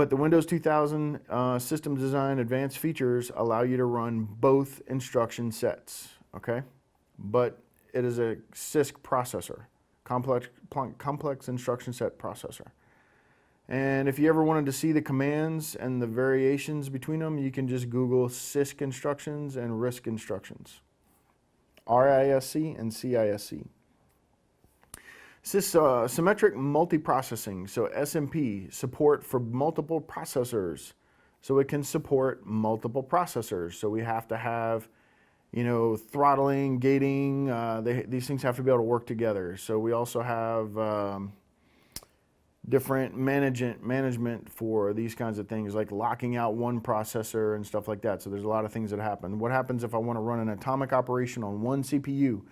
But the Windows 2000 System Design Advanced features allow you to run both instruction sets, okay? But it is a CISC processor, complex instruction set processor. And if you ever wanted to see the commands and the variations between them, you can just Google CISC instructions and RISC instructions. RISC and CISC. Symmetric multiprocessing, so SMP, support for multiple processors. So it can support multiple processors. So we have to have, you know, throttling, gating, these things have to be able to work together. So we also have different management for these kinds of things, like locking out one processor and stuff like that. So there's a lot of things that happen. What happens if I want to run an atomic operation on one CPU?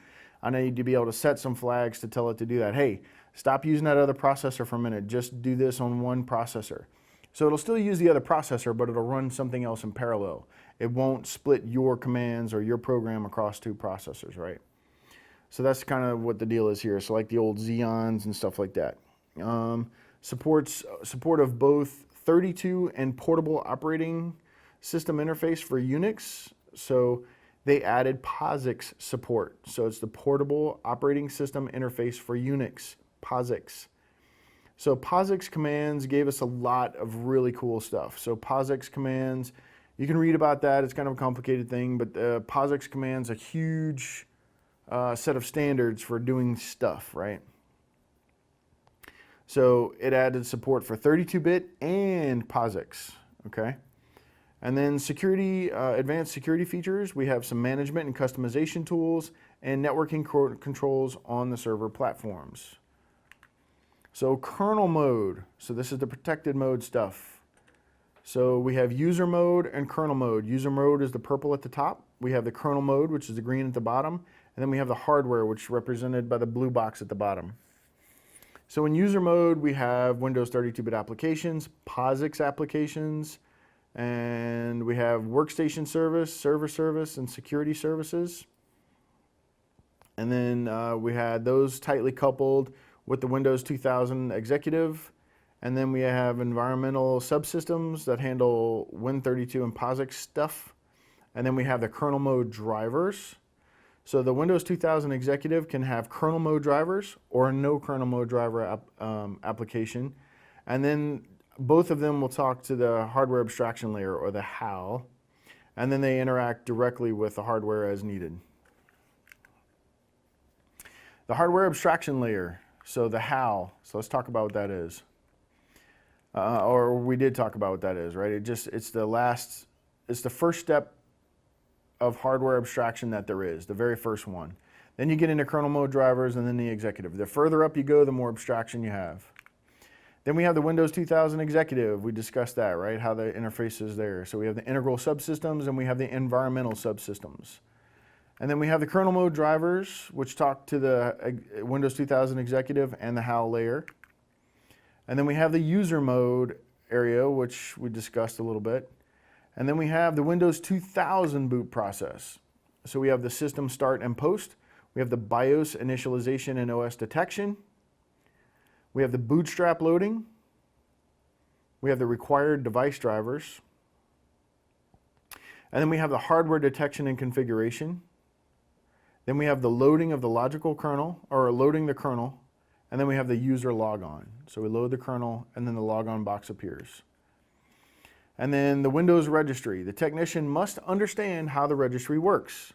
I need to be able to set some flags to tell it to do that. Hey, stop using that other processor for a minute. Just do this on one processor. So it'll still use the other processor, but it'll run something else in parallel. It won't split your commands or your program across two processors, right? So that's kind of what the deal is here. So like the old Xeons and stuff like that. Support of both 32 and portable operating system interface for Unix. So they added POSIX support. So it's the portable operating system interface for Unix, POSIX. So POSIX commands gave us a lot of really cool stuff. So POSIX commands, you can read about that. It's kind of a complicated thing, but POSIX commands a huge set of standards for doing stuff, right? So it added support for 32-bit and POSIX, okay? And then security, advanced security features, we have some management and customization tools and networking controls on the server platforms. So kernel mode, so this is the protected mode stuff. So we have user mode and kernel mode. User mode is the purple at the top. We have the kernel mode, which is the green at the bottom. And then we have the hardware, which is represented by the blue box at the bottom. So in user mode, we have Windows 32-bit applications, POSIX applications, and we have workstation service, server service, and security services. And then we had those tightly coupled with the Windows 2000 Executive. And then we have environmental subsystems that handle Win32 and POSIX stuff. And then we have the kernel mode drivers. So the Windows 2000 Executive can have kernel mode drivers or no kernel mode driver application. And then both of them will talk to the hardware abstraction layer, or the HAL, and then they interact directly with the hardware as needed. The hardware abstraction layer, so the HAL, so let's talk about what that is. Or we did talk about what that is, right? It's the first step of hardware abstraction that there is, the very first one. Then you get into kernel mode drivers and then the executive. The further up you go, the more abstraction you have. Then we have the Windows 2000 Executive. We discussed that, right? How the interface is there. So we have the integral subsystems and we have the environmental subsystems. And then we have the kernel mode drivers, which talk to the Windows 2000 Executive and the HAL layer. And then we have the user mode area, which we discussed a little bit. And then we have the Windows 2000 boot process. So we have the system start and post. We have the BIOS initialization and OS detection. We have the bootstrap loading. We have the required device drivers. And then we have the hardware detection and configuration. Then we have the loading of the logical kernel, or loading the kernel. And then we have the user logon. So we load the kernel and then the logon box appears. And then the Windows registry. The technician must understand how the registry works.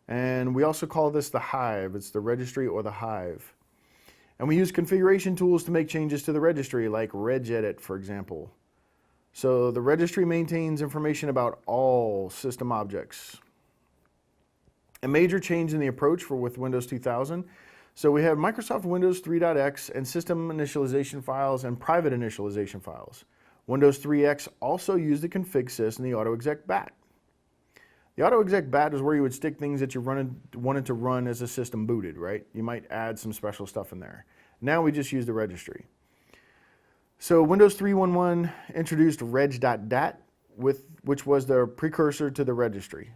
And we also call this the hive. It's the registry or the hive. And we use configuration tools to make changes to the registry, like regedit, for example. So the registry maintains information about all system objects. A major change in the approach with Windows 2000. So we have Microsoft Windows 3.x and system initialization files and private initialization files. Windows 3.x also used the configsys and the autoexec.bat. The autoexec.bat is where you would stick things that you wanted to run as a system booted, right? You might add some special stuff in there. Now we just use the registry. So Windows 3.11 introduced reg.dat, which was the precursor to the registry.